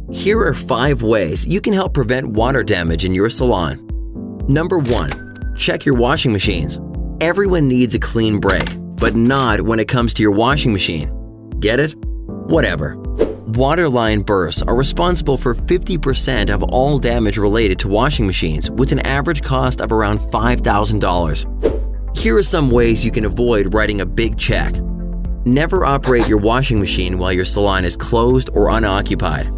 Here are 5 ways you can help prevent water damage in your salon. Number 1. Check your washing machines. Everyone needs a clean break, but not when it comes to your washing machine. Get it? Whatever. Waterline bursts are responsible for 50% of all damage related to washing machines, with an average cost of around $5,000. Here are some ways you can avoid writing a big check. Never operate your washing machine while your salon is closed or unoccupied.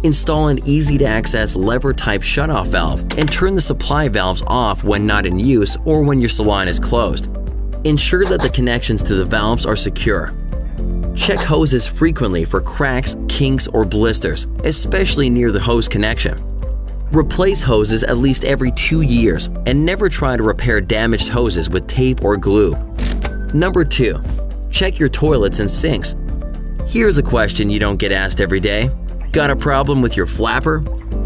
Install an easy-to-access lever-type shutoff valve and turn the supply valves off when not in use or when your salon is closed. Ensure that the connections to the valves are secure. Check hoses frequently for cracks, kinks, or blisters, especially near the hose connection. Replace hoses at least every 2 years and never try to repair damaged hoses with tape or glue. Number 2. Check your toilets and sinks. Here's a question you don't get asked every day. Got a problem with your flapper?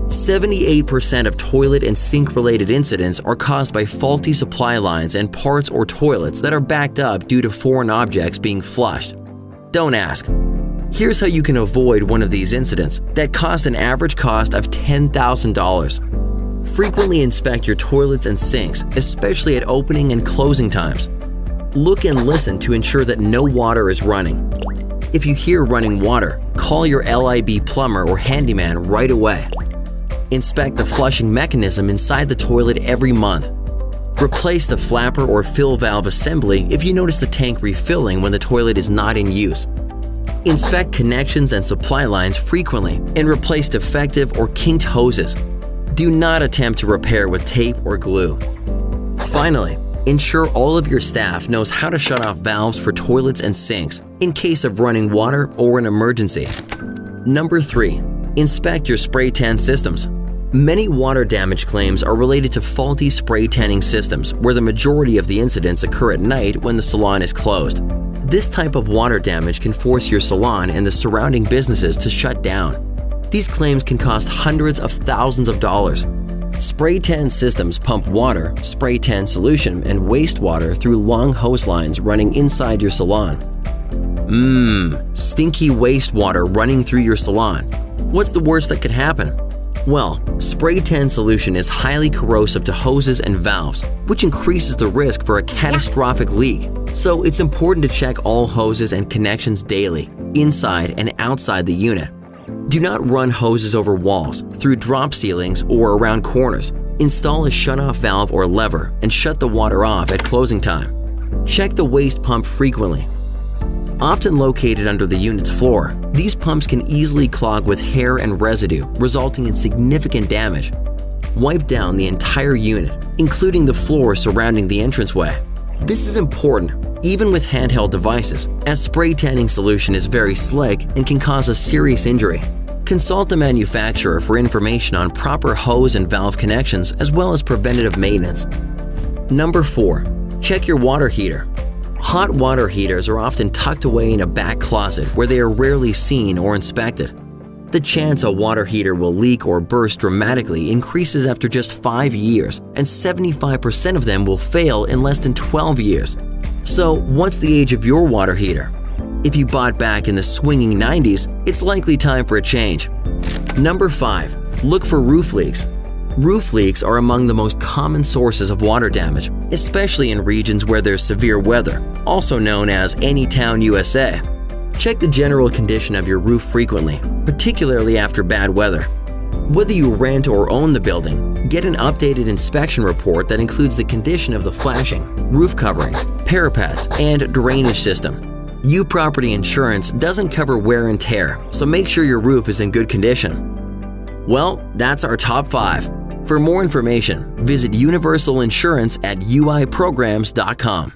78% of toilet and sink-related incidents are caused by faulty supply lines and parts or toilets that are backed up due to foreign objects being flushed. Don't ask. Here's how you can avoid one of these incidents that cost an average cost of $10,000. Frequently inspect your toilets and sinks, especially at opening and closing times. Look and listen to ensure that no water is running. If you hear running water, call your LIB plumber or handyman right away. Inspect the flushing mechanism inside the toilet every month. Replace the flapper or fill valve assembly if you notice the tank refilling when the toilet is not in use. Inspect connections and supply lines frequently and replace defective or kinked hoses. Do not attempt to repair with tape or glue. Finally, ensure all of your staff knows how to shut off valves for toilets and sinks in case of running water or an emergency. Number 3. Inspect your spray tan systems. Many water damage claims are related to faulty spray tanning systems, where the majority of the incidents occur at night when the salon is closed. This type of water damage can force your salon and the surrounding businesses to shut down. These claims can cost hundreds of thousands of dollars. Spray tan systems pump water, spray tan solution, and wastewater through long hose lines running inside your salon. Stinky wastewater running through your salon. What's the worst that could happen? Well, spray tan solution is highly corrosive to hoses and valves, which increases the risk for a catastrophic leak. So it's important to check all hoses and connections daily, inside and outside the unit. Do not run hoses over walls, through drop ceilings, or around corners. Install a shutoff valve or lever and shut the water off at closing time. Check the waste pump frequently. Often located under the unit's floor, these pumps can easily clog with hair and residue, resulting in significant damage. Wipe down the entire unit, including the floor surrounding the entranceway. This is important, even with handheld devices, as spray tanning solution is very slick and can cause a serious injury. Consult the manufacturer for information on proper hose and valve connections as well as preventative maintenance. Number 4. Check your water heater. Hot water heaters are often tucked away in a back closet where they are rarely seen or inspected. The chance a water heater will leak or burst dramatically increases after just 5 years, and 75% of them will fail in less than 12 years. So, what's the age of your water heater? If you bought back in the swinging 90s, it's likely time for a change. Number 5. Look for roof leaks. Roof leaks are among the most common sources of water damage, especially in regions where there's severe weather, also known as Anytown, USA. Check the general condition of your roof frequently, particularly after bad weather. Whether you rent or own the building, get an updated inspection report that includes the condition of the flashing, roof covering, parapets, and drainage system. U-Property Insurance doesn't cover wear and tear, so make sure your roof is in good condition. Well, that's our top 5. For more information, visit Universal Insurance at uiprograms.com.